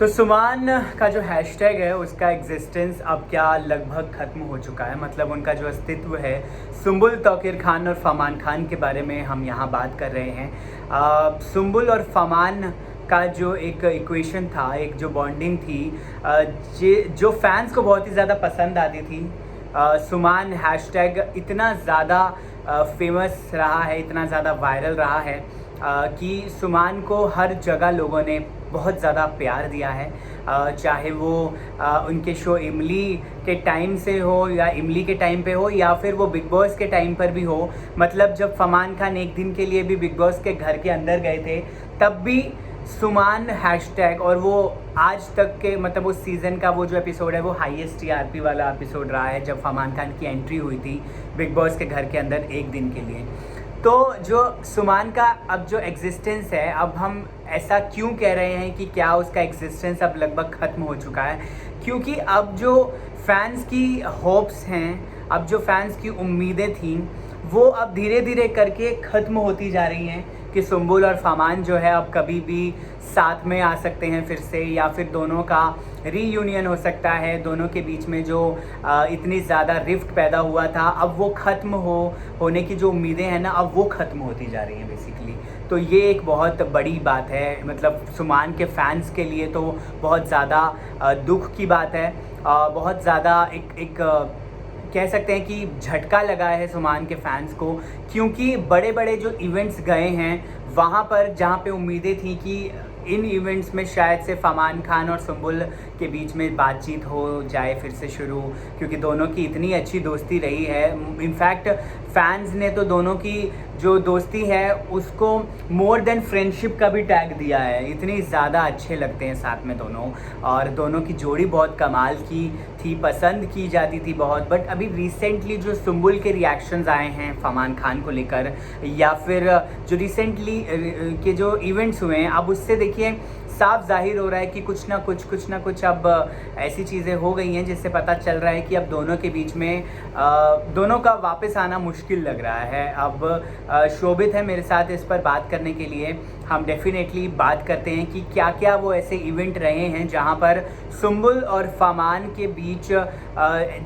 तो सुमान का जो हैशटैग है उसका एग्जिस्टेंस अब क्या लगभग ख़त्म हो चुका है। मतलब उनका जो अस्तित्व है, सुम्बुल तौकीर खान और फमान खान के बारे में हम यहाँ बात कर रहे हैं। सुम्बुल और फमान का जो एक इक्वेशन था, एक जो बॉन्डिंग थी, जो फैंस को बहुत ही ज़्यादा पसंद आती थी। सुमान हैशटैग इतना ज़्यादा फेमस रहा है, इतना ज़्यादा वायरल रहा है कि सुमान को हर जगह लोगों ने बहुत ज़्यादा प्यार दिया है। चाहे वो उनके शो इमली के टाइम से हो या इमली के टाइम पे हो या फिर वो बिग बॉस के टाइम पर भी हो। मतलब जब फमान खान एक दिन के लिए भी बिग बॉस के घर के अंदर गए थे तब भी सुमान हैशटैग, और वो आज तक के मतलब उस सीज़न का वो जो एपिसोड है वो हाईएस्ट टीआरपी वाला एपिसोड रहा है जब फमान खान की एंट्री हुई थी बिग बॉस के घर के अंदर एक दिन के लिए। तो जो सुमान का अब जो एग्जिस्टेंस है, अब हम ऐसा क्यों कह रहे हैं कि क्या उसका एग्जिस्टेंस अब लगभग ख़त्म हो चुका है, क्योंकि अब जो फैंस की होप्स हैं, अब जो फैंस की उम्मीदें थीं, वो अब धीरे धीरे करके ख़त्म होती जा रही हैं कि सुम्बुल और फमान जो है अब कभी भी साथ में आ सकते हैं फिर से, या फिर दोनों का रीयूनियन हो सकता है। दोनों के बीच में जो इतनी ज़्यादा रिफ्ट पैदा हुआ था अब वो ख़त्म होने की जो उम्मीदें हैं ना, अब वो ख़त्म होती जा रही हैं बेसिकली। तो ये एक बहुत बड़ी बात है, मतलब सुमान के फैंस के लिए तो बहुत ज़्यादा दुख की बात है। बहुत ज़्यादा एक कह सकते हैं कि झटका लगा है सुमान के फैंस को, क्योंकि बड़े बड़े जो इवेंट्स गए हैं वहाँ पर जहाँ पे उम्मीदें थी कि इन इवेंट्स में शायद से फमान खान और सुम्बुल के बीच में बातचीत हो जाए फिर से शुरू, क्योंकि दोनों की इतनी अच्छी दोस्ती रही है। इनफैक्ट फैंस ने तो दोनों की जो दोस्ती है उसको मोर देन फ्रेंडशिप का भी टैग दिया है। इतनी ज़्यादा अच्छे लगते हैं साथ में दोनों, और दोनों की जोड़ी बहुत कमाल की थी, पसंद की जाती थी बहुत। बट अभी रिसेंटली जो सुम्बुल के रिएक्शंस आए हैं फमान खान को लेकर, या फिर जो रिसेंटली के जो इवेंट्स हुए हैं, अब उससे देखिए साफ जाहिर हो रहा है कि कुछ ना कुछ अब ऐसी चीज़ें हो गई हैं जिससे पता चल रहा है कि अब दोनों के बीच में दोनों का वापस आना मुश्किल लग रहा है। अब शोभित है मेरे साथ इस पर बात करने के लिए। हम डेफिनेटली बात करते हैं कि क्या क्या वो ऐसे इवेंट रहे हैं जहां पर सुम्बुल और फमान के बीच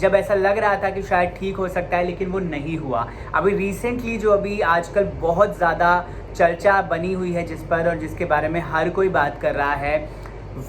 जब ऐसा लग रहा था कि शायद ठीक हो सकता है, लेकिन वो नहीं हुआ। अभी रिसेंटली जो अभी आजकल बहुत ज़्यादा चर्चा बनी हुई है जिस पर, और जिसके बारे में हर कोई बात कर रहा है,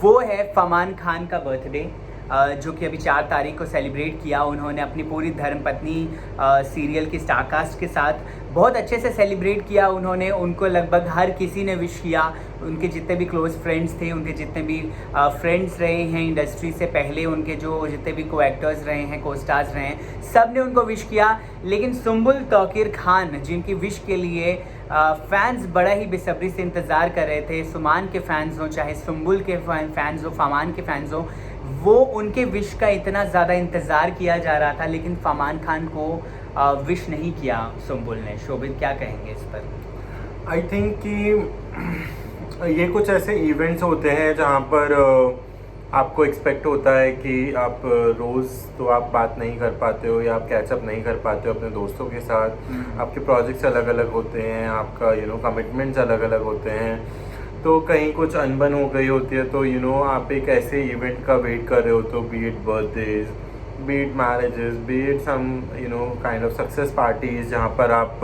वो है फमान खान का बर्थडे, जो कि अभी 4 तारीख को सेलिब्रेट किया उन्होंने अपनी पूरी धर्मपत्नी सीरियल की स्टारकास्ट के साथ। बहुत अच्छे से सेलिब्रेट किया उन्होंने, उनको लगभग हर किसी ने विश किया। उनके जितने भी क्लोज़ फ्रेंड्स थे, उनके जितने भी फ्रेंड्स रहे हैं इंडस्ट्री से पहले, उनके जो जितने भी को एक्टर्स रहे हैं, को स्टार्स रहे हैं, सब ने उनको विश किया। लेकिन सुम्बुल तौकीर खान, जिनकी विश के लिए फैंस बड़ा ही बेसब्री से इंतज़ार कर रहे थे, सुमान के फैंस हों चाहे सुम्बुल के फैंस हो, फमान के फैंस हो, वो उनके विश का इतना ज़्यादा इंतज़ार किया जा रहा था, लेकिन फमान खान को विश नहीं किया सुम्बुल ने। शोभित क्या कहेंगे इस पर? आई थिंक कि ये कुछ ऐसे इवेंट्स होते हैं जहाँ पर आपको एक्सपेक्ट होता है कि आप रोज़ तो आप बात नहीं कर पाते हो या आप कैचअप नहीं कर पाते हो अपने दोस्तों के साथ। आपके प्रोजेक्ट्स अलग अलग होते हैं, आपका कमिटमेंट्स अलग अलग होते हैं, तो कहीं कुछ अनबन हो गई होती है, तो आप एक ऐसे इवेंट का वेट कर रहे हो, तो be it birthdays, be it marriages, be it some kind of success parties, जहाँ पर आप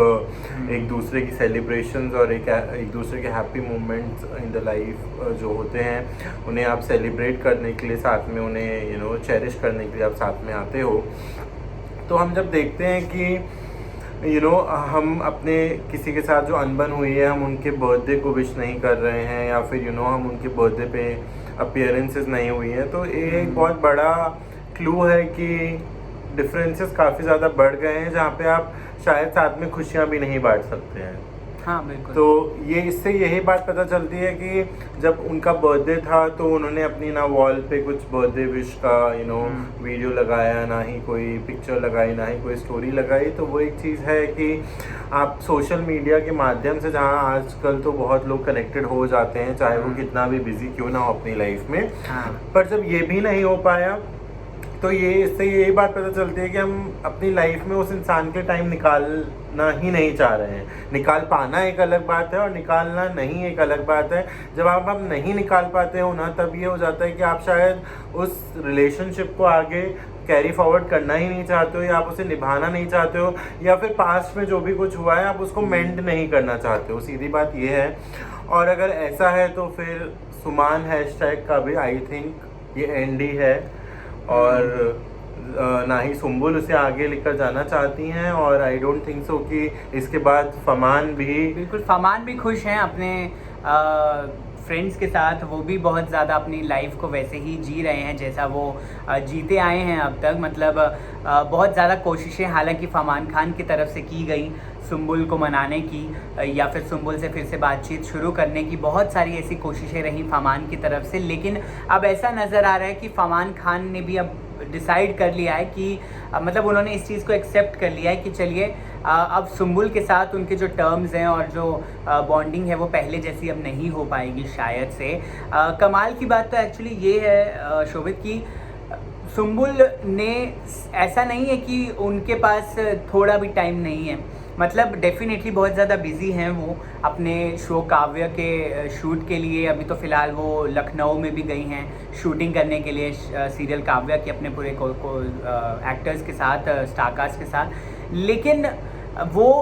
एक दूसरे की सेलिब्रेशंस और एक दूसरे के happy moments in the life जो होते हैं उन्हें आप सेलिब्रेट करने के लिए साथ में, उन्हें चेरिश करने के लिए आप साथ में आते हो। तो हम जब देखते हैं कि हम अपने किसी के साथ जो अनबन हुई है, हम उनके बर्थडे को विश नहीं कर रहे हैं, या फिर हम उनके बर्थडे पे अपीयरेंसेस नहीं हुई हैं, तो ये एक बहुत बड़ा क्लू है कि डिफरेंसेस काफ़ी ज़्यादा बढ़ गए हैं, जहाँ पे आप शायद साथ में खुशियाँ भी नहीं बांट सकते हैं। हाँ बिल्कुल। तो ये इससे यही बात पता चलती है कि जब उनका बर्थडे था तो उन्होंने अपनी ना वॉल पे कुछ बर्थडे विश का वीडियो लगाया, ना ही कोई पिक्चर लगाई, ना ही कोई स्टोरी लगाई। तो वो एक चीज़ है कि आप सोशल मीडिया के माध्यम से, जहाँ आजकल तो बहुत लोग कनेक्टेड हो जाते हैं, चाहे वो कितना भी बिजी क्यों ना हो अपनी लाइफ में, पर जब ये भी नहीं हो पाया तो ये इससे यही बात पता चलती है कि हम अपनी लाइफ में उस इंसान के टाइम निकालना ही नहीं चाह रहे हैं। निकाल पाना एक अलग बात है और निकालना नहीं एक अलग बात है। जब आप नहीं निकाल पाते हो ना, तब ये हो जाता है कि आप शायद उस रिलेशनशिप को आगे कैरी फॉरवर्ड करना ही नहीं चाहते हो, या आप उसे निभाना नहीं चाहते हो, या फिर पास्ट में जो भी कुछ हुआ है आप उसको मेंड नहीं करना चाहते हो। सीधी बात ये है। और अगर ऐसा है तो फिर सुमान हैशटैग का भी आई थिंक ये एंड ही है, और ना ही सुम्बुल उसे आगे लेकर जाना चाहती हैं, और आई डोंट थिंक सो कि इसके बाद फमान भी, बिल्कुल फमान भी खुश हैं अपने फ्रेंड्स के साथ। वो भी बहुत ज़्यादा अपनी लाइफ को वैसे ही जी रहे हैं जैसा वो जीते आए हैं अब तक। मतलब बहुत ज़्यादा कोशिशें हालांकि फमान खान की तरफ से की गई सुम्बुल को मनाने की, या फिर सुम्बुल से फिर से बातचीत शुरू करने की बहुत सारी ऐसी कोशिशें रहीं फमान की तरफ से। लेकिन अब ऐसा नज़र आ रहा है कि फमान खान ने भी अब डिसाइड कर लिया है कि मतलब उन्होंने इस चीज़ को एक्सेप्ट कर लिया है कि चलिए अब सुम्बुल के साथ उनके जो टर्म्स हैं और जो बॉन्डिंग है वो पहले जैसी अब नहीं हो पाएगी शायद से। कमाल की बात तो एक्चुअली ये है शोभित कि सुम्बुल ने, ऐसा नहीं है कि उनके पास थोड़ा भी टाइम नहीं है। मतलब डेफिनेटली बहुत ज़्यादा बिज़ी हैं वो अपने शो काव्य के शूट के लिए। अभी तो फ़िलहाल वो लखनऊ में भी गई हैं शूटिंग करने के लिए सीरियल काव्य के अपने पूरे एक्टर्स के साथ, स्टारकास्ट के साथ। लेकिन वो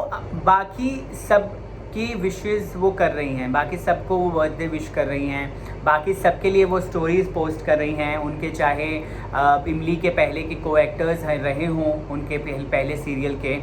बाकी सब की विशेज़ वो कर रही हैं, बाकी सबको वो बर्थडे विश कर रही हैं, बाकी सबके लिए वो स्टोरीज़ पोस्ट कर रही हैं। उनके चाहे इमली के पहले के को एक्टर्स रहे हों उनके पहले सीरियल के,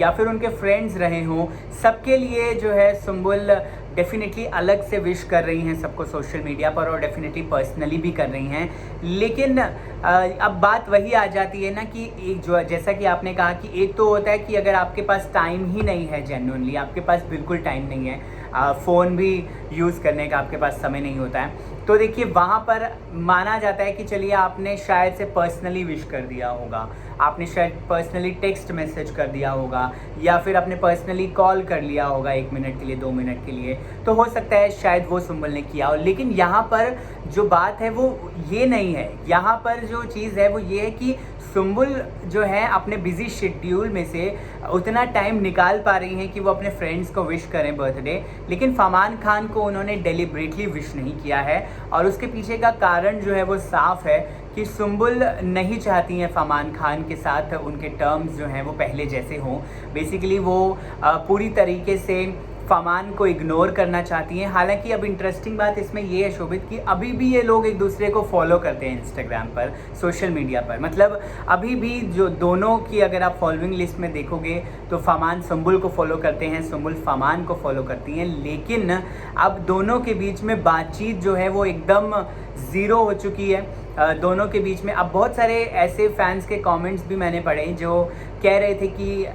या फिर उनके फ्रेंड्स रहे हों, सबके लिए जो है सुम्बुल डेफिनेटली अलग से विश कर रही हैं सबको सोशल मीडिया पर, और डेफिनेटली पर्सनली भी कर रही हैं। लेकिन अब बात वही आ जाती है ना कि एक जो, जैसा कि आपने कहा कि एक तो होता है कि अगर आपके पास टाइम ही नहीं है, जेन्युइनली आपके पास बिल्कुल टाइम नहीं है, फ़ोन भी यूज़ करने का आपके पास समय नहीं होता है, तो देखिए वहाँ पर माना जाता है कि चलिए आपने शायद से पर्सनली विश कर दिया होगा, आपने शायद पर्सनली टेक्स्ट मैसेज कर दिया होगा, या फिर आपने पर्सनली कॉल कर लिया होगा 1 मिनट के लिए, 2 मिनट के लिए, तो हो सकता है शायद वो सुम्बुल ने किया हो। लेकिन यहाँ पर जो बात है वो ये नहीं है। यहाँ पर जो चीज़ है वो ये है कि सुम्बुल जो है अपने बिजी शेड्यूल में से उतना टाइम निकाल पा रही हैं कि वो अपने फ्रेंड्स को विश करें बर्थडे, लेकिन फमान खान को उन्होंने डेलिबरेटली विश नहीं किया है। और उसके पीछे का कारण जो है वो साफ़ है कि सुम्बुल नहीं चाहती हैं फमान खान के साथ उनके टर्म्स जो हैं वो पहले जैसे हों। बेसिकली वो पूरी तरीके से फमान को इग्नोर करना चाहती हैं। हालांकि अब इंटरेस्टिंग बात इसमें ये है शोभित कि अभी भी ये लोग एक दूसरे को फॉलो करते हैं इंस्टाग्राम पर, सोशल मीडिया पर। मतलब अभी भी जो दोनों की अगर आप फॉलोइंग लिस्ट में देखोगे तो फमान सुम्बुल को फॉलो करते हैं, सुम्बुल फमान को फॉलो करती हैं। लेकिन अब दोनों के बीच में बातचीत जो है वो एकदम ज़ीरो हो चुकी है दोनों के बीच में। अब बहुत सारे ऐसे फैंस के कमेंट्स भी मैंने पढ़े जो कह रहे थे कि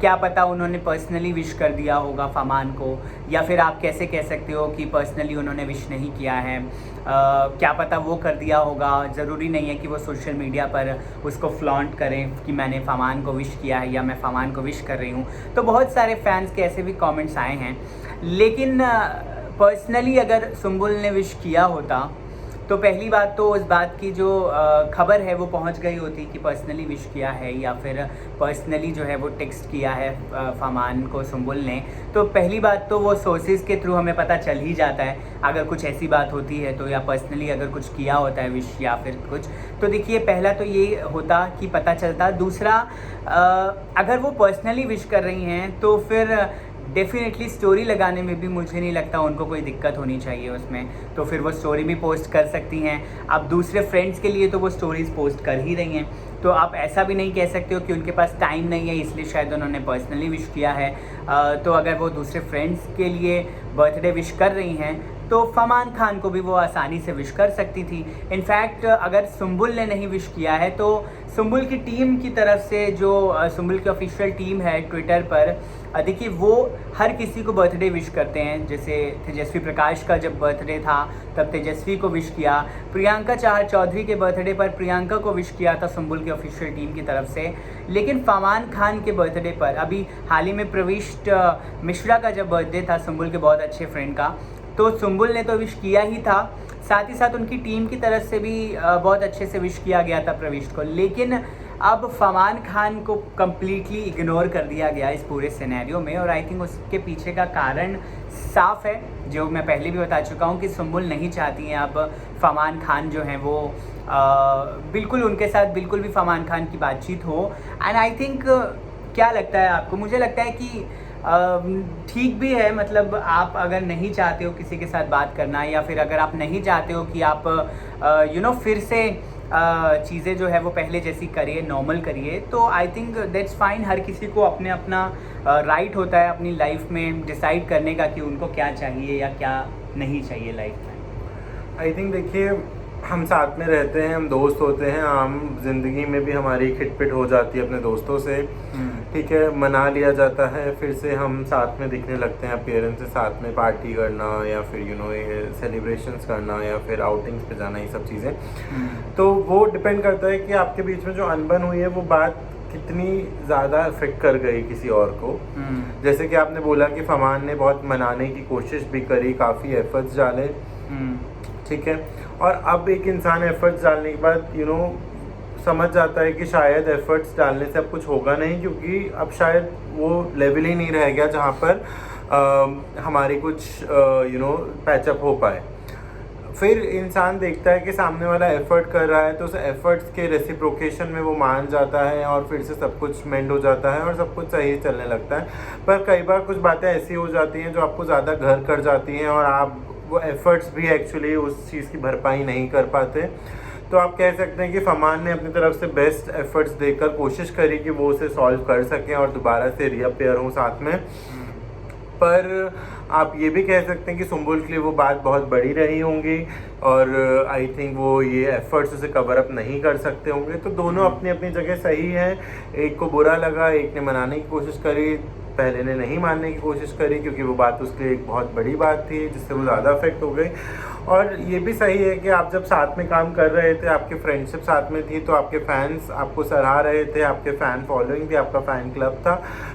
क्या पता उन्होंने पर्सनली विश कर दिया होगा फमान को, या फिर आप कैसे कह सकते हो कि पर्सनली उन्होंने विश नहीं किया है, क्या पता वो कर दिया होगा। ज़रूरी नहीं है कि वो सोशल मीडिया पर उसको फ्लॉन्ट करें कि मैंने फमान को विश किया है या मैं फमान को विश कर रही हूँ। तो बहुत सारे फैंस के ऐसे भी कमेंट्स आए हैं। लेकिन पर्सनली अगर सुम्बुल ने विश किया होता तो पहली बात तो उस बात की जो खबर है वो पहुंच गई होती कि पर्सनली विश किया है या फिर पर्सनली जो है वो टेक्स्ट किया है फमान को सुम्बुल ने। तो पहली बात तो वो सोर्सेज के थ्रू हमें पता चल ही जाता है अगर कुछ ऐसी बात होती है तो, या पर्सनली अगर कुछ किया होता है विश या फिर कुछ। तो देखिए पहला तो ये होता कि पता चलता। दूसरा, अगर वो पर्सनली विश कर रही हैं तो फिर डेफिनेटली स्टोरी लगाने में भी मुझे नहीं लगता उनको कोई दिक्कत होनी चाहिए उसमें। तो फिर वो स्टोरी भी पोस्ट कर सकती हैं। अब दूसरे फ्रेंड्स के लिए तो वो स्टोरीज़ पोस्ट कर ही रही हैं, तो आप ऐसा भी नहीं कह सकते हो कि उनके पास टाइम नहीं है इसलिए शायद उन्होंने पर्सनली विश किया है। तो अगर वो दूसरे फ्रेंड्स के लिए बर्थडे विश कर रही हैं तो फमान खान को भी वो आसानी से विश कर सकती थी। इनफैक्ट अगर सुम्बुल ने नहीं विश किया है तो सुम्बुल की टीम की तरफ से जो सुम्बुल की ऑफिशियल टीम है ट्विटर पर, देखिए वो हर किसी को बर्थडे विश करते हैं। जैसे तेजस्वी प्रकाश का जब बर्थडे था तब तेजस्वी को विश किया, प्रियंका चौधरी के बर्थडे पर प्रियंका को विश किया था सुम्बुल की ऑफिशियल टीम की तरफ से। लेकिन फमान खान के बर्थडे पर अभी हाल ही में प्रविष्ट मिश्रा का जब बर्थडे था सुम्बुल के बहुत अच्छे फ्रेंड का, तो सुम्बुल ने तो विश किया ही था, साथ ही साथ उनकी टीम की तरफ से भी बहुत अच्छे से विश किया गया था प्रविष्ट को। लेकिन अब फरमान खान को कम्प्लीटली इग्नोर कर दिया गया इस पूरे सिनेरियो में, और आई थिंक उसके पीछे का कारण साफ है, जो मैं पहले भी बता चुका हूँ कि सुम्बुल नहीं चाहती हैं अब फरमान खान जो हैं वो बिल्कुल उनके साथ बिल्कुल भी फरमान खान की बातचीत हो। एंड आई थिंक क्या लगता है आपको? मुझे लगता है कि ठीक भी है, मतलब आप अगर नहीं चाहते हो किसी के साथ बात करना, या फिर अगर आप नहीं चाहते हो कि आप फिर से चीज़ें जो है वो पहले जैसी करिए, नॉर्मल करिए, तो आई थिंक दैट्स फाइन। हर किसी को अपने अपना राइट होता है अपनी लाइफ में डिसाइड करने का कि उनको क्या चाहिए या क्या नहीं चाहिए लाइफ में। आई थिंक देखिए, हम साथ में रहते हैं, हम दोस्त होते हैं, आम जिंदगी में भी हमारी खिटपिट हो जाती है अपने दोस्तों से, ठीक है, मना लिया जाता है, फिर से हम साथ में दिखने लगते हैं, अपीयरेंस से साथ में पार्टी करना या फिर ये सेलिब्रेशंस करना या फिर आउटिंग्स पे जाना, ये सब चीज़ें। तो वो डिपेंड करता है कि आपके बीच में जो अनबन हुई है वो बात कितनी ज़्यादा इफेक्ट कर गई किसी और को। जैसे कि आपने बोला कि फरमान ने बहुत मनाने की कोशिश भी करी, काफ़ी एफर्ट्स डाले, ठीक है, और अब एक इंसान एफर्ट्स डालने के बाद समझ जाता है कि शायद एफर्ट्स डालने से अब कुछ होगा नहीं, क्योंकि अब शायद वो लेवल ही नहीं रह गया जहाँ पर हमारी कुछ पैचअप हो पाए। फिर इंसान देखता है कि सामने वाला एफर्ट कर रहा है, तो उस एफर्ट्स के रेसिप्रोकेशन में वो मान जाता है और फिर से सब कुछ मेंड हो जाता है और सब कुछ सही चलने लगता है। पर कई बार कुछ बातें ऐसी हो जाती हैं जो आपको ज़्यादा घर कर जाती हैं और आप वो एफर्ट्स भी एक्चुअली उस चीज़ की भरपाई नहीं कर पाते। तो आप कह सकते हैं कि फरमान ने अपनी तरफ से बेस्ट एफर्ट्स देकर कोशिश करी कि वो उसे सॉल्व कर सकें और दोबारा से रीअपेयर हों साथ में। पर आप ये भी कह सकते हैं कि सुम्बुल के लिए वो बात बहुत बड़ी रही होंगी और आई थिंक वो ये एफर्ट्स उसे कवर अप नहीं कर सकते होंगे। तो दोनों अपनी अपनी जगह सही हैं। एक को बुरा लगा, एक ने मनाने की कोशिश करी, पहले ने नहीं मानने की कोशिश करी क्योंकि वो बात उसके लिए एक बहुत बड़ी बात थी जिससे वो ज़्यादा अफेक्ट हो गई। और ये भी सही है कि आप जब साथ में काम कर रहे थे, आपकी फ्रेंडशिप साथ में थी, तो आपके फैंस आपको सराह रहे थे, आपके फ़ैन फॉलोइंग थी, आपका फ़ैन क्लब था।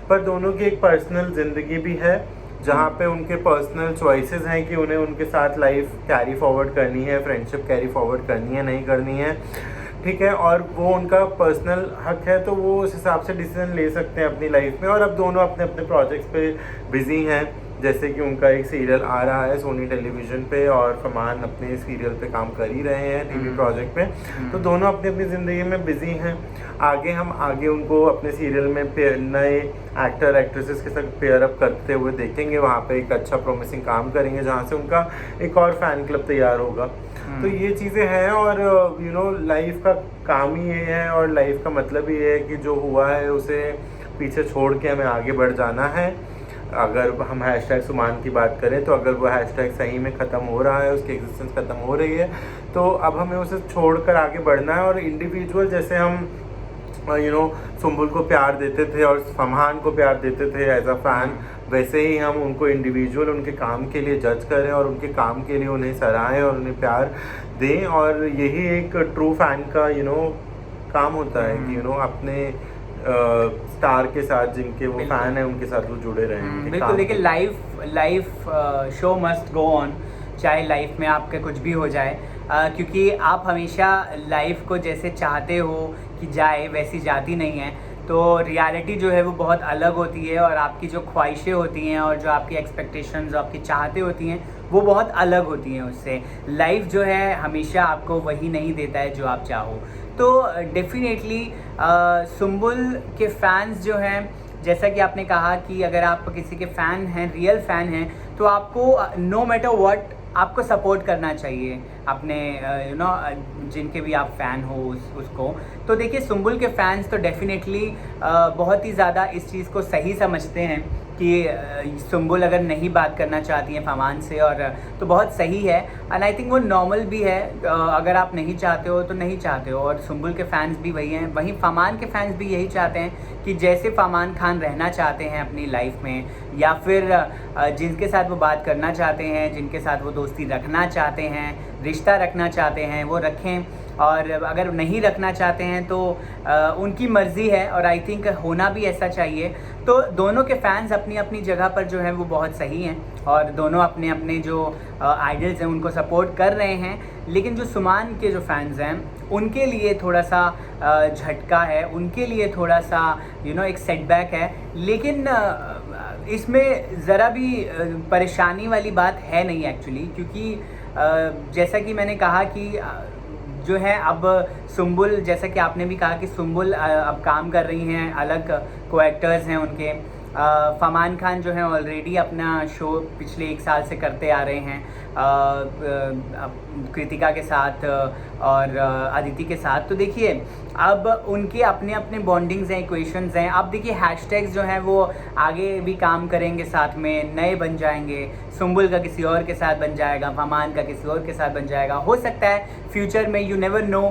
पर दोनों की एक पर्सनल ज़िंदगी भी है जहाँ पे उनके पर्सनल चॉइसेस हैं कि उन्हें उनके साथ लाइफ कैरी फॉरवर्ड करनी है, फ्रेंडशिप कैरी फॉरवर्ड करनी है, नहीं करनी है, ठीक है। और वो उनका पर्सनल हक है, तो वो उस हिसाब से डिसीजन ले सकते हैं अपनी लाइफ में। और अब दोनों अपने अपने प्रोजेक्ट्स पे बिजी हैं, जैसे कि उनका एक सीरियल आ रहा है सोनी टेलीविज़न पे और फरमान अपने सीरियल पे काम कर ही रहे हैं, टीवी प्रोजेक्ट पे। तो दोनों अपनी अपनी ज़िंदगी में बिजी हैं। आगे उनको अपने सीरियल में नए एक्टर एक्ट्रेसेस के साथ पेयर अप करते हुए देखेंगे, वहाँ पे एक अच्छा प्रॉमिसिंग काम करेंगे जहाँ से उनका एक और फ़ैन क्लब तैयार होगा। तो ये चीज़ें हैं और लाइफ का काम ही ये है और लाइफ का मतलब ही है कि जो हुआ है उसे पीछे छोड़ के हमें आगे बढ़ जाना है। अगर हम हैशटैग सुमान की बात करें तो अगर वो हैशटैग सही में ख़त्म हो रहा है, उसकी एग्जिस्टेंस ख़त्म हो रही है, तो अब हमें उसे छोड़कर आगे बढ़ना है। और इंडिविजुअल जैसे हम सुम्बुल को प्यार देते थे और फरमान को प्यार देते थे एज अ फ़ैन, वैसे ही हम उनको इंडिविजुअल उनके काम के लिए जज करें और उनके काम के लिए उन्हें सराहें और उन्हें प्यार दें। और यही एक ट्रू फ़ैन का काम होता है कि अपने स्टार के साथ, जिनके वो फ़ैन हैं, उनके साथ वो जुड़े रहें। बिल्कुल, देखिए life show must go on, चाहे लाइफ में आपके कुछ भी हो जाए, क्योंकि आप हमेशा लाइफ को जैसे चाहते हो कि जाए वैसी जाती नहीं है। तो रियलिटी जो है वो बहुत अलग होती है और आपकी जो ख्वाहिशें होती हैं और जो आपकी एक्सपेक्टेशंस, जो आपकी चाहते होती हैं, वो बहुत अलग होती हैं उससे। लाइफ जो है हमेशा आपको वही नहीं देता है जो आप चाहो। तो डेफिनेटली सुम्बुल के फैंस जो हैं, जैसा कि आपने कहा कि अगर आप किसी के फ़ैन हैं, रियल फ़ैन हैं, तो आपको नो मैटर व्हाट आपको सपोर्ट करना चाहिए अपने जिनके भी आप फ़ैन हो उसको। तो देखिए, सुम्बुल के फ़ैंस तो डेफिनेटली बहुत ही ज़्यादा इस चीज़ को सही समझते हैं कि सुम्बुल अगर नहीं बात करना चाहती हैं फरमान से, और तो बहुत सही है। एंड आई थिंक वो नॉर्मल भी है, अगर आप नहीं चाहते हो तो नहीं चाहते हो। और सुम्बुल के फ़ैंस भी वही हैं, वहीं फरमान के फ़ैंस भी यही चाहते हैं कि जैसे फरमान खान रहना चाहते हैं अपनी लाइफ में, या फिर जिनके साथ वो बात करना चाहते हैं, जिनके साथ वो दोस्ती रखना चाहते हैं, रिश्ता रखना चाहते हैं, वो रखें। और अगर नहीं रखना चाहते हैं तो उनकी मर्ज़ी है, और आई थिंक होना भी ऐसा चाहिए। तो दोनों के फ़ैन्स अपनी अपनी जगह पर जो है वो बहुत सही हैं। और दोनों अपने अपने जो आइडल्स हैं उनको सपोर्ट कर रहे हैं। लेकिन जो सुमान के जो फैंस हैं उनके लिए थोड़ा सा झटका है, उनके लिए थोड़ा सा एक सेटबैक है। लेकिन इसमें ज़रा भी परेशानी वाली बात है नहीं एक्चुअली, क्योंकि जैसा कि मैंने कहा कि जो है अब सुम्बुल, जैसा कि आपने भी कहा कि सुम्बुल अब काम कर रही हैं, अलग को एक्टर्स हैं उनके। फमान खान जो है ऑलरेडी अपना शो पिछले 1 साल से करते आ रहे हैं कृतिका के साथ और अदिति के साथ। तो देखिए अब उनके अपने अपने बॉन्डिंग्स हैं, इक्वेशंस हैं। अब देखिए हैशटैग्स जो हैं वो आगे भी काम करेंगे, साथ में नए बन जाएंगे। सुम्बुल का किसी और के साथ बन जाएगा, फमान का किसी और के साथ बन जाएगा। हो सकता है फ्यूचर में, यू नेवर नो,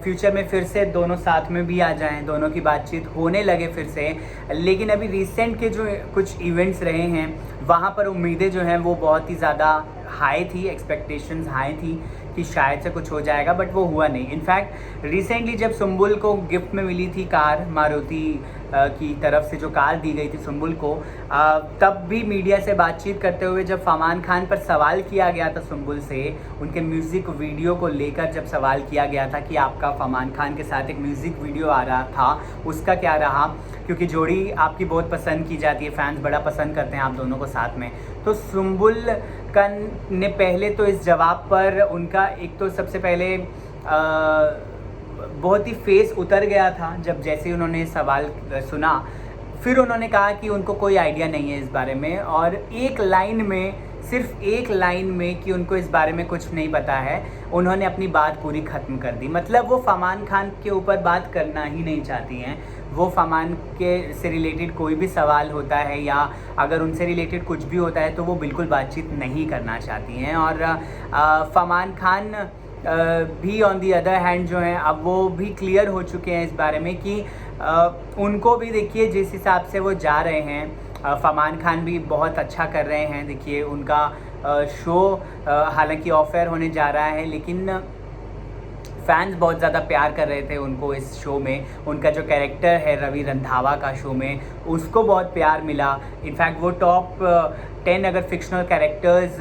फ्यूचर में फिर से दोनों साथ में भी आ जाएं, दोनों की बातचीत होने लगे फिर से। लेकिन अभी रिसेंट के जो कुछ इवेंट्स रहे हैं वहाँ पर उम्मीदें जो हैं वो बहुत ही ज़्यादा हाई थी, एक्सपेक्टेशंस हाई थी कि शायद से कुछ हो जाएगा, बट वो हुआ नहीं। इनफैक्ट रिसेंटली जब सुम्बुल को गिफ्ट में मिली थी कार, मारुति की तरफ से जो कार दी गई थी सुम्बुल को, तब भी मीडिया से बातचीत करते हुए जब फमान खान पर सवाल किया गया था सुम्बुल से, उनके म्यूज़िक वीडियो को लेकर जब सवाल किया गया था कि आपका फमान खान के साथ एक म्यूज़िक वीडियो आ रहा था, उसका क्या रहा, क्योंकि जोड़ी आपकी बहुत पसंद की जाती है, फैंस बड़ा पसंद करते हैं आप दोनों को साथ में। तो सुम्बुल का ने पहले तो इस जवाब पर उनका एक तो सबसे पहले बहुत ही फेस उतर गया था जब जैसे ही उन्होंने सवाल सुना। फिर उन्होंने कहा कि उनको कोई आइडिया नहीं है इस बारे में, और एक लाइन में, सिर्फ एक लाइन में कि उनको इस बारे में कुछ नहीं पता है, उन्होंने अपनी बात पूरी ख़त्म कर दी। मतलब वो फमान खान के ऊपर बात करना ही नहीं चाहती हैं। वो फमान के से रिलेटेड कोई भी सवाल होता है या अगर उनसे रिलेटेड कुछ भी होता है तो वो बिल्कुल बातचीत नहीं करना चाहती हैं। और फमान खान भी ऑन दी अदर हैंड जो हैं अब वो भी क्लियर हो चुके हैं इस बारे में कि उनको भी देखिए जिस हिसाब से वो जा रहे हैं, फमान खान भी बहुत अच्छा कर रहे हैं। देखिए उनका शो हालांकि ऑफ एयर होने जा रहा है, लेकिन फैंस बहुत ज़्यादा प्यार कर रहे थे उनको इस शो में। उनका जो कैरेक्टर है रवि रंधावा का शो में, उसको बहुत प्यार मिला। इनफैक्ट वो टॉप 10 अगर फिक्शनल कैरेक्टर्स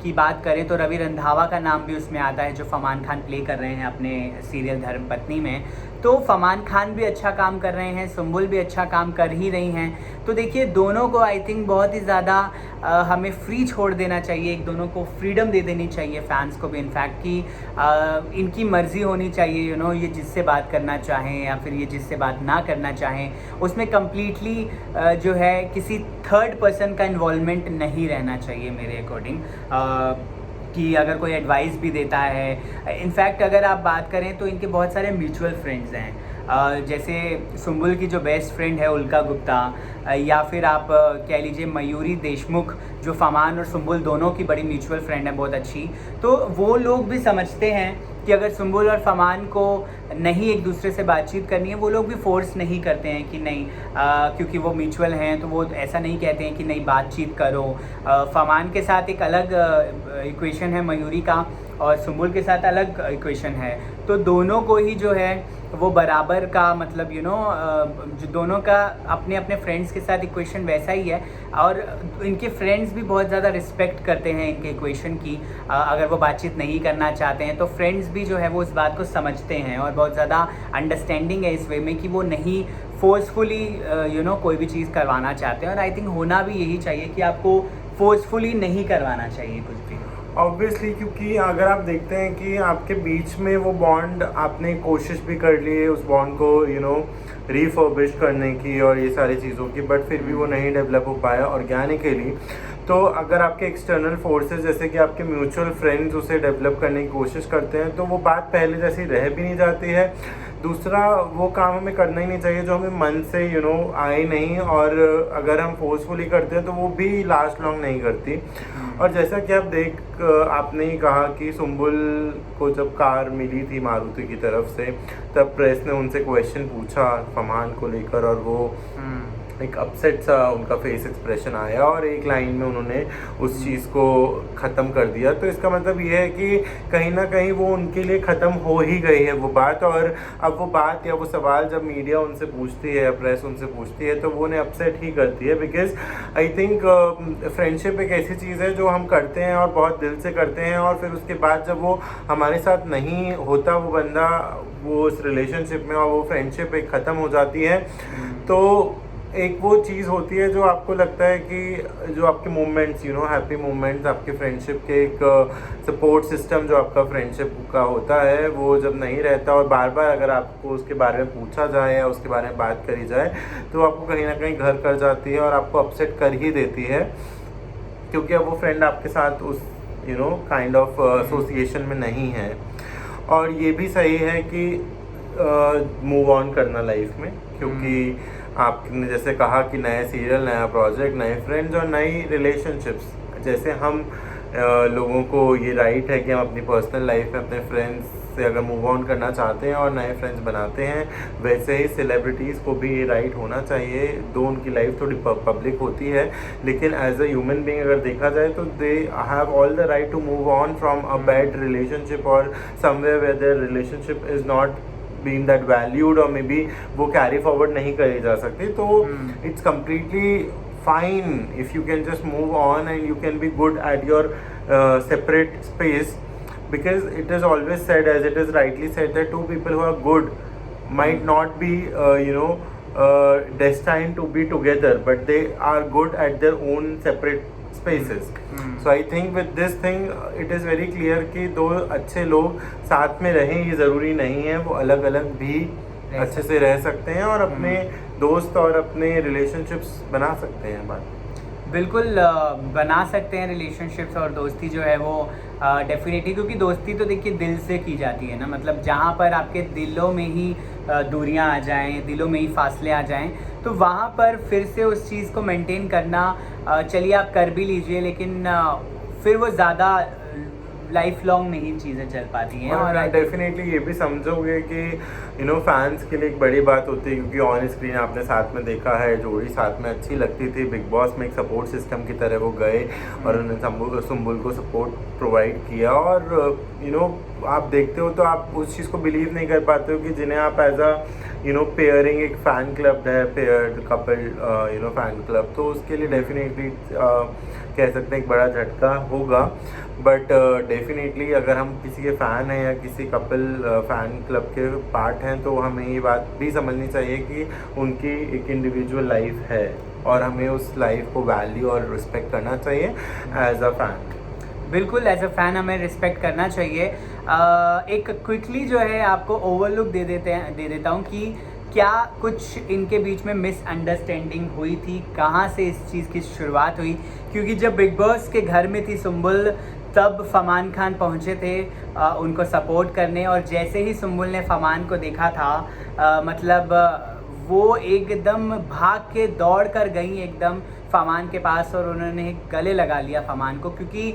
की बात करें तो रवि रंधावा का नाम भी उसमें आता है, जो फमान खान प्ले कर रहे हैं अपने सीरियल धर्मपत्नी में। तो फमान खान भी अच्छा काम कर रहे हैं, सुम्बुल भी अच्छा काम कर ही रही हैं। तो देखिए दोनों को आई थिंक बहुत ही ज़्यादा हमें फ्री छोड़ देना चाहिए, एक दोनों को फ्रीडम दे देनी चाहिए, फैंस को भी इनफैक्ट, कि इनकी मर्ज़ी होनी चाहिए, ये जिससे बात करना चाहें या फिर ये जिससे बात ना करना चाहें, उसमें कम्प्लीटली जो है किसी थर्ड पर्सन का इन्वॉल्वमेंट नहीं रहना चाहिए मेरे अकॉर्डिंग। कि अगर कोई एडवाइस भी देता है, इनफैक्ट अगर आप बात करें तो इनके बहुत सारे म्यूचुअल फ्रेंड्स हैं, जैसे सुम्बुल की जो बेस्ट फ्रेंड है उल्का गुप्ता, या फिर आप कह लीजिए मयूरी देशमुख, जो फमान और सुम्बुल दोनों की बड़ी म्यूचुअल फ्रेंड है बहुत अच्छी। तो वो लोग भी समझते हैं कि अगर सुम्बुल और फमान को नहीं एक दूसरे से बातचीत करनी है, वो लोग भी फोर्स नहीं करते हैं कि नहीं, क्योंकि वो म्यूचुअल हैं तो वो ऐसा नहीं कहते हैं कि नहीं बातचीत करो। फमान के साथ एक अलग इक्वेशन है मयूरी का, और सुम्बुल के साथ अलग इक्वेशन है। तो दोनों को ही जो है वो बराबर का मतलब जो दोनों का अपने अपने फ्रेंड्स के साथ इक्वेशन वैसा ही है, और इनके फ्रेंड्स भी बहुत ज़्यादा रिस्पेक्ट करते हैं इनके इक्वेशन की। अगर वो बातचीत नहीं करना चाहते हैं तो फ्रेंड्स भी जो है वो इस बात को समझते हैं और बहुत ज़्यादा अंडरस्टैंडिंग है इस वे में कि वो नहीं फोर्सफुली कोई भी चीज़ करवाना चाहते हैं। और आई थिंक होना भी यही चाहिए कि आपको फोर्सफुली नहीं करवाना चाहिए कुछ भी, ऑब्वियसली, क्योंकि अगर आप देखते हैं कि आपके बीच में वो बॉन्ड, आपने कोशिश भी कर ली है उस बॉन्ड को रिफर्बिश करने की और ये सारी चीज़ों की, बट फिर भी वो नहीं डेवलप हो पाया ऑर्गेनिकली। तो अगर आपके एक्सटर्नल फोर्सेस जैसे कि आपके म्यूचुअल फ्रेंड्स उसे डेवलप करने की कोशिश करते हैं तो वो बात पहले जैसी रह भी नहीं जाती है। दूसरा, वो काम हमें करना ही नहीं चाहिए जो हमें मन से आए नहीं, और अगर हम फोर्सफुली करते हैं तो वो भी लास्ट लॉन्ग नहीं करती। और जैसा कि आपने ही कहा कि सुम्बुल को जब कार मिली थी मारुति की तरफ से, तब प्रेस ने उनसे क्वेश्चन पूछा फमान को लेकर, और वो एक अपसेट सा उनका फेस एक्सप्रेशन आया और एक लाइन में उन्होंने उस चीज़ को ख़त्म कर दिया। तो इसका मतलब ये है कि कहीं ना कहीं वो उनके लिए ख़त्म हो ही गई है वो बात, और अब वो बात या वो सवाल जब मीडिया उनसे पूछती है या प्रेस उनसे पूछती है तो वो उन्हें अपसेट ही करती है। बिकॉज आई थिंक फ्रेंडशिप एक ऐसी चीज़ है जो हम करते हैं और बहुत दिल से करते हैं, और फिर उसके बाद जब वो हमारे साथ नहीं होता वो बंदा वो उस रिलेशनशिप में और वो फ्रेंडशिप एक ख़त्म हो जाती है, तो एक वो चीज़ होती है जो आपको लगता है कि जो आपके मोमेंट्स हैप्पी मोमेंट्स आपके फ्रेंडशिप के एक सपोर्ट सिस्टम जो आपका फ्रेंडशिप का होता है वो जब नहीं रहता और बार बार अगर आपको उसके बारे में पूछा जाए या उसके बारे में बात करी जाए तो आपको कहीं ना कहीं घर कर जाती है और आपको अपसेट कर ही देती है, क्योंकि अब वो फ्रेंड आपके साथ उस काइंड ऑफ एसोसिएशन में नहीं है। और ये भी सही है कि मूव ऑन करना लाइफ में, क्योंकि आपने जैसे कहा कि नए सीरियल, नया प्रोजेक्ट, नए फ्रेंड्स और नई रिलेशनशिप्स, जैसे हम लोगों को ये राइट है कि हम अपनी पर्सनल लाइफ में अपने फ्रेंड्स से अगर मूव ऑन करना चाहते हैं और नए फ्रेंड्स बनाते हैं, वैसे ही सेलिब्रिटीज़ को भी ये राइट होना चाहिए। दो उनकी लाइफ थोड़ी पब्लिक होती है, लेकिन एज अ ह्यूमन बीइंग अगर देखा जाए तो they have all the right to move on from a bad relationship और somewhere where their relationship is not being that valued, और मे बी वो कैरी फॉरवर्ड नहीं करी जा सकती। तो it's completely fine if you can just move on and you can be good at your separate space, because it is always said, as it is rightly said, that two people who are good might not be destined to be together, but they are good at their own separate spaces. So I think with this thing it is very clear कि दो अच्छे लोग साथ में रहें ये ज़रूरी नहीं है, वो अलग अलग भी अच्छे से रह सकते हैं और अपने दोस्त और अपने रिलेशनशिप्स बना सकते हैं। बात बिल्कुल बना सकते हैं रिलेशनशिप्स और दोस्ती जो है वो डेफिनेटली, क्योंकि दोस्ती तो देखिए दिल से की जाती है ना, मतलब जहाँ पर आपके दिलों में ही दूरियां आ जाएं, दिलों में ही फासले आ जाएं, तो वहाँ पर फिर से उस चीज़ को मेंटेन करना चलिए आप कर भी लीजिए, लेकिन फिर वो ज़्यादा लाइफ लॉन्ग नहीं चीज़ें चल पाती हैं। और डेफिनेटली ये भी समझोगे कि फैंस के लिए एक बड़ी बात होती है, क्योंकि ऑन स्क्रीन आपने साथ में देखा है जोड़ी साथ में अच्छी लगती थी, बिग बॉस में एक सपोर्ट सिस्टम की तरह वो गए और उन्होंने सुम्बुल को सपोर्ट प्रोवाइड किया, और आप देखते हो तो आप उस चीज़ को बिलीव नहीं कर पाते हो कि जिन्हें आप एज अ पेयरिंग एक फ़ैन क्लब है, पेयर्ड कपल फ़ैन क्लब, तो उसके लिए डेफिनेटली कह सकते हैं एक बड़ा झटका होगा। बट डेफिनेटली अगर हम किसी के फ़ैन हैं या किसी कपल फ़ैन क्लब के पार्ट हैं तो हमें ये बात भी समझनी चाहिए कि उनकी एक इंडिविजुअल लाइफ है और हमें उस लाइफ को वैल्यू और रिस्पेक्ट करना चाहिए एज अ फ़ैन। बिल्कुल एज अ फ़ैन हमें रिस्पेक्ट करना चाहिए। एक क्विकली जो है आपको ओवरलुक दे देता हूँ कि क्या कुछ इनके बीच में मिसअंडरस्टैंडिंग हुई थी, कहाँ से इस चीज़ की शुरुआत हुई, क्योंकि जब बिग बॉस के घर में थी सुम्बुल तब फरमान खान पहुँचे थे उनको सपोर्ट करने, और जैसे ही सुम्बुल ने फरमान को देखा था मतलब वो एकदम भाग के दौड़ कर गई एकदम फरमान के पास और उन्होंने गले लगा लिया फरमान को, क्योंकि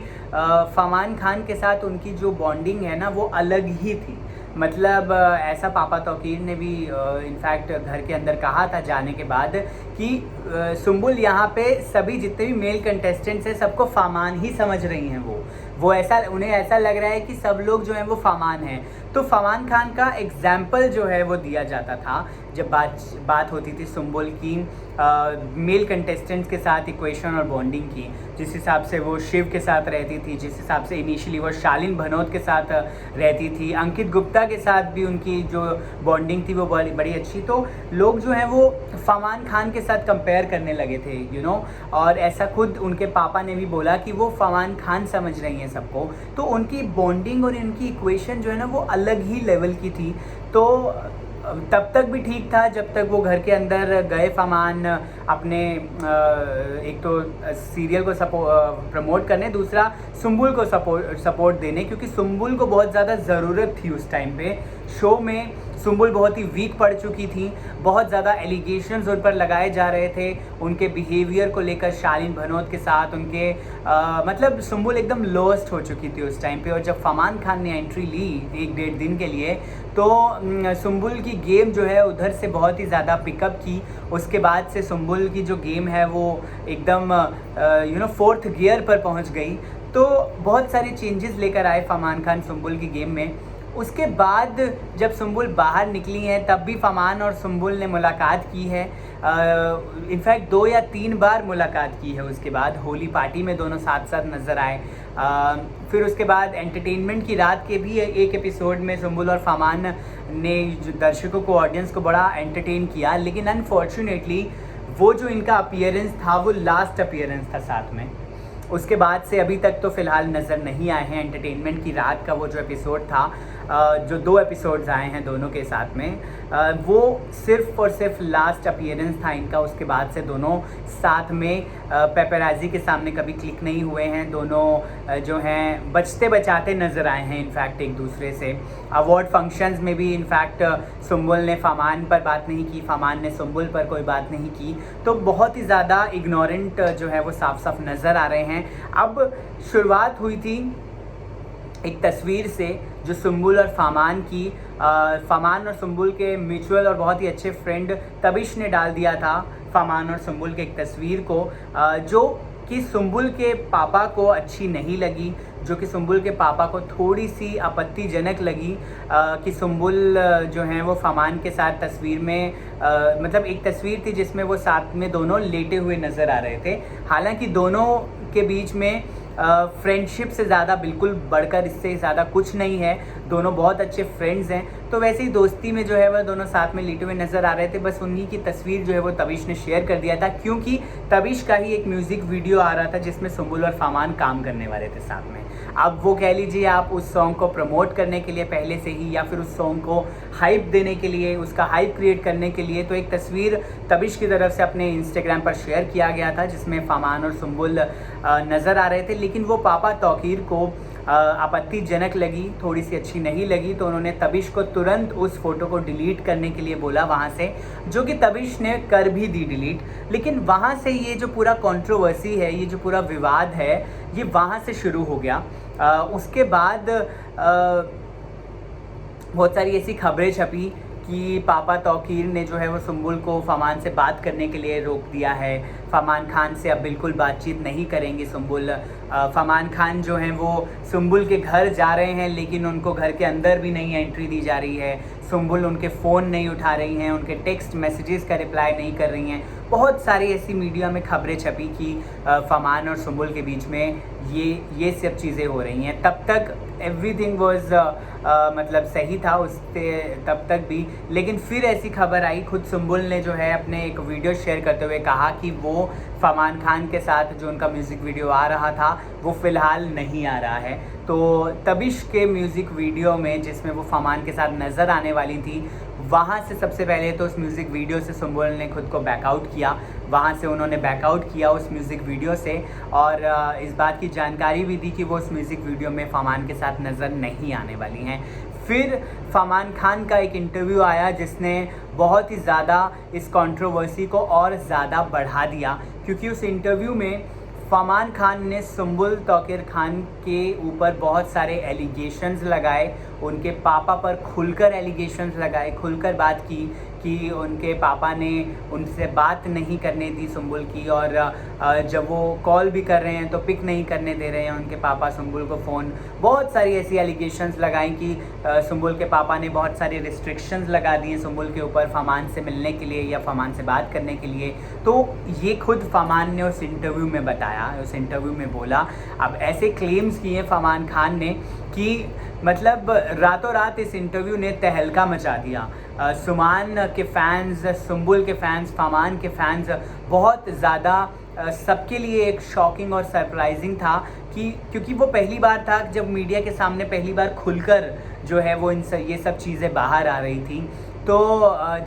फरमान खान के साथ उनकी जो बॉन्डिंग है ना वो अलग ही थी। मतलब ऐसा पापा तौकीर ने भी इनफैक्ट घर के अंदर कहा था जाने के बाद कि सुम्बुल यहाँ पे सभी जितने भी मेल कंटेस्टेंट्स हैं सबको फरमान ही समझ रही हैं, वो ऐसा उन्हें ऐसा लग रहा है कि सब लोग जो हैं वो फरमान हैं। तो फरमान खान का एग्जाम्पल जो है वो दिया जाता था जब बात होती थी सुम्बुल की मेल कंटेस्टेंट्स के साथ इक्वेशन और बॉन्डिंग की, जिस हिसाब से वो शिव के साथ रहती थी, जिस हिसाब से इनिशियली वो शालीन भनोत के साथ रहती थी, अंकित गुप्ता के साथ भी उनकी जो बॉन्डिंग थी वो बड़ी अच्छी, तो लोग जो हैं वो फरमान खान के साथ कंपेयर करने लगे थे और ऐसा खुद उनके पापा ने भी बोला कि वो फरमान खान समझ रही हैं सबको, तो उनकी बॉन्डिंग और इनकी इक्वेशन जो है ना वो अलग ही लेवल की थी। तो तब तक भी ठीक था जब तक वो घर के अंदर गए फरमान अपने एक तो सीरियल को प्रमोट करने, दूसरा सुम्बुल को सपोर्ट देने, क्योंकि सुम्बुल को बहुत ज़्यादा ज़रूरत थी उस टाइम पे शो में सुम्बुल बहुत ही वीक पड़ चुकी थी, बहुत ज़्यादा एलिगेशंस उन पर लगाए जा रहे थे उनके बिहेवियर को लेकर शालीन भनोत के साथ। उनके मतलब सुम्बुल एकदम लोएस्ट हो चुकी थी उस टाइम पे। और जब फरमान खान ने एंट्री ली 1-1.5 दिन के लिए, तो सुम्बुल की गेम जो है उधर से बहुत ही ज़्यादा पिकअप की। उसके बाद से सुम्बुल की जो गेम है वो एकदम 4th गियर पर पहुंच गई। तो बहुत सारे चेंजेस लेकर आए फरमान खान सुम्बुल की गेम में। उसके बाद जब सुम्बुल बाहर निकली हैं तब भी फरमान और सुम्बुल ने मुलाकात की है। इनफैक्ट 2 या 3 बार मुलाकात की है। उसके बाद होली पार्टी में दोनों साथ साथ नज़र आए। फिर उसके बाद एंटरटेनमेंट की रात के भी एक एपिसोड में सुम्बुल और फरमान ने जो दर्शकों को, ऑडियंस को बड़ा एंटरटेन किया। लेकिन अनफॉर्चुनेटली वो जो इनका अपीयरेंस था वो लास्ट अपीयरेंस था साथ में। उसके बाद से अभी तक तो फ़िलहाल नज़र नहीं आए हैं। एंटरटेनमेंट की रात का वो जो एपिसोड था, जो 2 एपिसोड्स आए हैं दोनों के साथ में, वो सिर्फ़ और सिर्फ लास्ट अपीयरेंस था इनका। उसके बाद से दोनों साथ में पेपराजी के सामने कभी क्लिक नहीं हुए हैं। दोनों जो हैं बचते बचाते नज़र आए हैं इनफैक्ट एक दूसरे से। अवार्ड फंक्शंस में भी इनफैक्ट सुम्बुल ने फरमान पर बात नहीं की, फरमान ने सुम्बुल पर कोई बात नहीं की। तो बहुत ही ज़्यादा इग्नोरेंट जो है वो साफ साफ नज़र आ रहे हैं। अब शुरुआत हुई थी एक तस्वीर से जो सुम्बुल और फरमान की, फरमान और सुम्बुल के म्यूचुअल और बहुत ही अच्छे फ्रेंड तबिश ने डाल दिया था फरमान और सुम्बुल के एक तस्वीर को, जो कि सुम्बुल के पापा को अच्छी नहीं लगी, जो कि सुम्बुल के पापा को थोड़ी सी आपत्तिजनक लगी कि सुम्बुल जो हैं वो फरमान के साथ तस्वीर में मतलब एक तस्वीर थी जिसमें वो साथ में दोनों लेटे हुए नज़र आ रहे थे। हालांकि दोनों के बीच में फ्रेंडशिप से ज़्यादा बिल्कुल बढ़कर इससे ज़्यादा कुछ नहीं है। दोनों बहुत अच्छे फ्रेंड्स हैं। तो वैसे ही दोस्ती में जो है वह दोनों साथ में लेटे हुए नज़र आ रहे थे। बस उन्हीं की तस्वीर जो है वो तबिश ने शेयर कर दिया था, क्योंकि तबिश का ही एक म्यूज़िक वीडियो आ रहा था जिसमें सुम्बुल और फरमान काम करने वाले थे साथ में। अब वो कह लीजिए आप उस सॉन्ग को प्रमोट करने के लिए पहले से ही, या फिर उस सॉन्ग को हाइप देने के लिए, उसका हाइप क्रिएट करने के लिए, तो एक तस्वीर तबिश की तरफ से अपने इंस्टाग्राम पर शेयर किया गया था जिसमें फरमान और सुम्बुल नज़र आ रहे थे। लेकिन वो पापा तौकीर को आपत्तिजनक लगी, थोड़ी सी अच्छी नहीं लगी। तो उन्होंने तबिश को तुरंत उस फ़ोटो को डिलीट करने के लिए बोला वहाँ से, जो कि तबिश ने कर भी दी डिलीट। लेकिन वहाँ से ये जो पूरा कंट्रोवर्सी है, ये जो पूरा विवाद है, ये वहाँ से शुरू हो गया। उसके बाद बहुत सारी ऐसी खबरें छपी कि पापा तौकीर ने जो है वो सुम्बुल को फरमान से बात करने के लिए रोक दिया है। फरमान खान से अब बिल्कुल बातचीत नहीं करेंगे सुम्बुल। फरमान खान जो हैं वो सुम्बुल के घर जा रहे हैं, लेकिन उनको घर के अंदर भी नहीं एंट्री दी जा रही है। सुम्बुल उनके फ़ोन नहीं उठा रही हैं, उनके टेक्स्ट मैसेजेस का रिप्लाई नहीं कर रही हैं। बहुत सारी ऐसी मीडिया में खबरें छपी कि फरमान और सुम्बुल के बीच में ये सब चीज़ें हो रही हैं। तब तक एवरीथिंग वाज मतलब सही था उससे तब तक भी। लेकिन फिर ऐसी खबर आई, खुद सुम्बुल ने जो है अपने एक वीडियो शेयर करते हुए कहा कि वो फरमान खान के साथ जो उनका म्यूज़िक वीडियो आ रहा था वो फ़िलहाल नहीं आ रहा है। तो तबिश के म्यूज़िक वीडियो में जिसमें वो फरमान के साथ नज़र आने वाली थी, वहाँ से सबसे पहले तो उस म्यूज़िक वीडियो से सुम्बुल ने खुद को बैकआउट किया। वहाँ से उन्होंने बैकआउट किया उस म्यूज़िक वीडियो से, और इस बात की जानकारी भी दी कि वो उस म्यूज़िक वीडियो में फरमान के साथ नज़र नहीं आने वाली हैं। फिर फरमान खान का एक इंटरव्यू आया जिसने बहुत ही ज़्यादा इस कंट्रोवर्सी को और ज़्यादा बढ़ा दिया, क्योंकि उस इंटरव्यू में फरमान खान ने सुम्बुल तौकीर खान के ऊपर बहुत सारे एलिगेशंस लगाए, उनके पापा पर खुलकर एलिगेशंस लगाए, खुलकर बात की कि उनके पापा ने उनसे बात नहीं करने दी सुम्बुल की, और जब वो कॉल भी कर रहे हैं तो पिक नहीं करने दे रहे हैं उनके पापा सुम्बुल को फ़ोन। बहुत सारी ऐसी एलिगेशंस लगाई कि सुम्बुल के पापा ने बहुत सारी रिस्ट्रिक्शंस लगा दी हैं सुम्बुल के ऊपर फरमान से मिलने के लिए या फरमान से बात करने के लिए। तो ये खुद फरमान ने उस इंटरव्यू में बताया, उस इंटरव्यू में बोला। अब ऐसे क्लेम्स किए फरमान खान ने कि मतलब रातों रात इस इंटरव्यू ने तहलका मचा दिया। सुमान के फ़ैन्स, सुम्बुल के फ़ैन्स, फरमान के फ़ैन्स बहुत ज़्यादा सबके लिए एक शॉकिंग और सरप्राइजिंग था कि क्योंकि वो पहली बार था जब मीडिया के सामने पहली बार खुलकर जो है वो ये सब चीज़ें बाहर आ रही थी। तो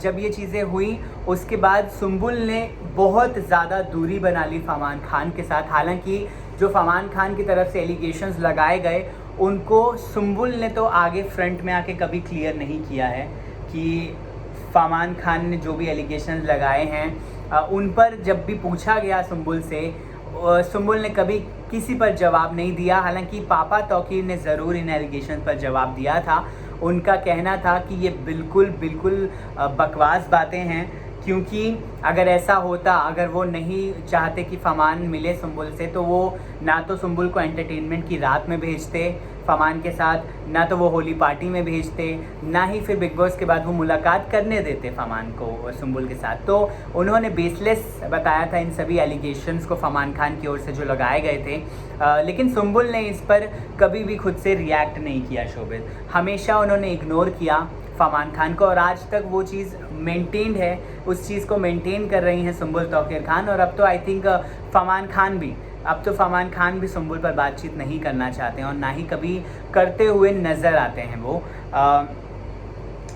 जब ये चीज़ें हुई उसके बाद सुम्बुल ने बहुत ज़्यादा दूरी बना ली फरमान खान के साथ। हालांकि जो फरमान खान की तरफ से एलिगेशंस लगाए गए उनको सुम्बुल ने तो आगे फ्रंट में आके कभी क्लियर नहीं किया है कि फरमान खान ने जो भी एलिगेशंस लगाए हैं उन पर जब भी पूछा गया सुम्बुल से, सुम्बुल ने कभी किसी पर जवाब नहीं दिया। हालांकि पापा तौकीर ने ज़रूर इन एलिगेशन पर जवाब दिया था। उनका कहना था कि ये बिल्कुल बकवास बातें हैं, क्योंकि अगर ऐसा होता, अगर वो नहीं चाहते कि फरमान मिले सुम्बुल से, तो वो ना तो सुम्बुल को एंटरटेनमेंट की रात में भेजते फरमान के साथ, ना तो वो होली पार्टी में भेजते, ना ही फिर बिग बॉस के बाद वो मुलाकात करने देते फरमान को सुम्बुल के साथ। तो उन्होंने बेसलेस बताया था इन सभी एलिगेशंस को फरमान खान की ओर से जो लगाए गए थे। लेकिन सुम्बुल ने इस पर कभी भी खुद से रिएक्ट नहीं किया शोबित, हमेशा उन्होंने इग्नोर किया फरमान खान को, और आज तक वो चीज़ मेंटेन्ड है, उस चीज़ को मेंटेन कर रही हैं सुम्बुल तौकीर खान। और अब तो आई थिंक फरमान खान भी सुम्बुल पर बातचीत नहीं करना चाहते हैं और ना ही कभी करते हुए नज़र आते हैं वो।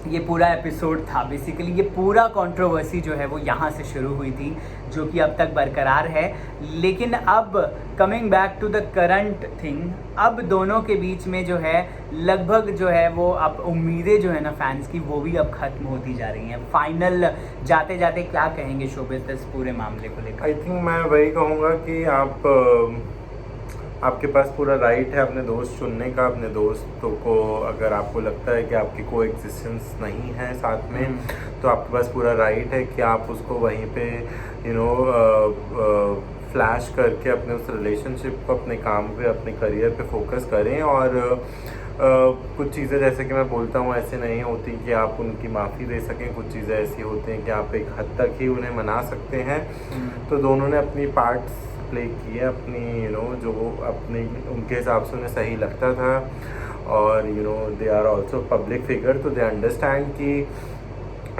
ये पूरा एपिसोड था बेसिकली, ये पूरा कंट्रोवर्सी जो है वो यहाँ से शुरू हुई थी, जो कि अब तक बरकरार है। लेकिन अब coming back to the current thing, अब दोनों के बीच में जो है लगभग जो है वो अब उम्मीदें जो है ना फैंस की, वो भी अब ख़त्म होती जा रही हैं। फाइनल जाते जाते क्या कहेंगे शोबित इस पूरे मामले को लेकर? आई थिंक मैं वही कहूँगा कि आपके पास पूरा राइट है अपने दोस्त चुनने का। अपने दोस्तों को अगर आपको लगता है कि आपकी कोई एग्जिस्टेंस नहीं है साथ में, तो आपके पास पूरा राइट है कि आप उसको वहीं पे फ्लैश करके अपने उस रिलेशनशिप को, अपने काम पे, अपने करियर पे फोकस करें। और कुछ चीज़ें जैसे कि मैं बोलता हूँ ऐसे नहीं होती कि आप उनकी माफ़ी दे सकें, कुछ चीज़ें ऐसी होती हैं कि आप एक हद तक ही उन्हें मना सकते हैं। तो दोनों ने अपनी पार्ट्स प्ले किए, अपनी जो अपने उनके हिसाब से उन्हें सही लगता था। और they are also public figure, तो दे अंडरस्टैंड कि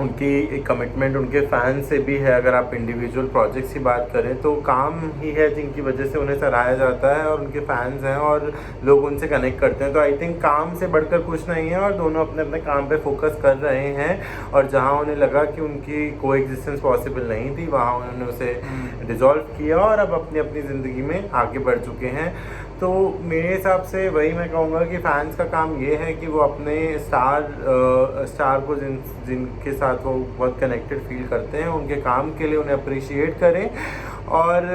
उनकी कमिटमेंट उनके फैन से भी है। अगर आप इंडिविजुअल प्रोजेक्ट्स की बात करें तो काम ही है जिनकी वजह से उन्हें सराहा जाता है, और उनके फैंस हैं और लोग उनसे कनेक्ट करते हैं। तो आई थिंक काम से बढ़कर कुछ नहीं है, और दोनों अपने अपने काम पे फोकस कर रहे हैं। और जहां उन्हें लगा कि उनकी कोई एग्जिस्टेंस पॉसिबल नहीं थी, वहाँ उन्होंने उसे डिज़ोल्व किया और अब अपनी अपनी ज़िंदगी में आगे बढ़ चुके हैं। तो मेरे हिसाब से वही मैं कहूँगा कि फैंस का काम ये है कि वो अपने स्टार को जिनके साथ वो बहुत कनेक्टेड फील करते हैं, उनके काम के लिए उन्हें अप्रिशिएट करें। और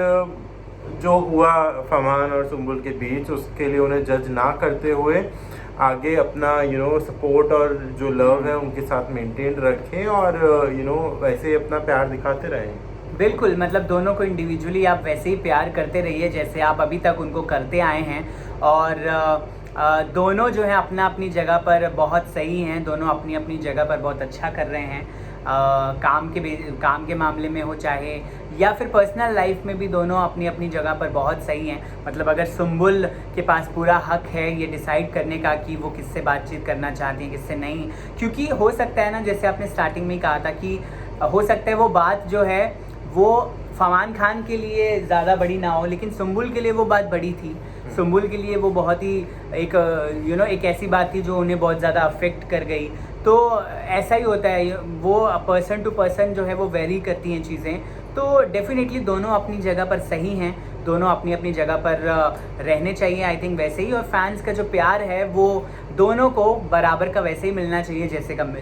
जो हुआ फरमान और सुम्बुल के बीच, उसके लिए उन्हें जज ना करते हुए आगे अपना सपोर्ट और जो लव है उनके साथ मेंटेन रखें, और वैसे ही अपना प्यार दिखाते रहें। बिल्कुल, मतलब दोनों को इंडिविजुअली आप वैसे ही प्यार करते रहिए जैसे आप अभी तक उनको करते आए हैं। और दोनों जो है अपना अपनी जगह पर बहुत सही हैं, दोनों अपनी अपनी जगह पर बहुत अच्छा कर रहे हैं। काम के मामले में हो चाहे या फिर पर्सनल लाइफ में भी दोनों अपनी अपनी जगह पर बहुत सही हैं। मतलब अगर सुम्बुल के पास पूरा हक है ये डिसाइड करने का कि वो किससे बातचीत करना चाहती हैं, किससे नहीं, क्योंकि हो सकता है ना, जैसे आपने स्टार्टिंग में ही कहा था कि हो सकता है वो बात जो है वो फरमान खान के लिए ज़्यादा बड़ी ना हो, लेकिन सुम्बुल के लिए वो बात बड़ी थी। सुम्बुल के लिए वो बहुत ही एक एक ऐसी बात थी जो उन्हें बहुत ज़्यादा अफेक्ट कर गई। तो ऐसा ही होता है, वो पर्सन टू पर्सन जो है वो वेरी करती हैं चीज़ें। तो डेफिनेटली दोनों अपनी जगह पर सही हैं, दोनों अपनी अपनी जगह पर रहने चाहिए आई थिंक वैसे ही। और फैंस का जो प्यार है वो दोनों को बराबर का वैसे ही मिलना चाहिए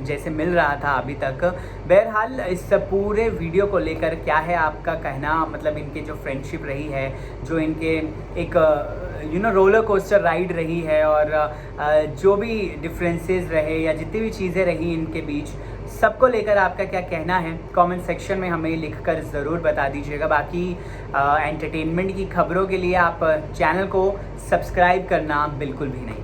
जैसे मिल रहा था अभी तक। बहरहाल इस पूरे वीडियो को लेकर क्या है आपका कहना? मतलब इनकी जो फ्रेंडशिप रही है, जो इनके एक रोलर कोस्टर राइड रही है, और जो भी डिफरेंसेस रहे या जितनी भी चीज़ें रही इनके बीच, सबको लेकर आपका क्या कहना है कमेंट सेक्शन में हमें लिखकर ज़रूर बता दीजिएगा। बाकी एंटरटेनमेंट की खबरों के लिए आप चैनल को सब्सक्राइब करना बिल्कुल भी नहीं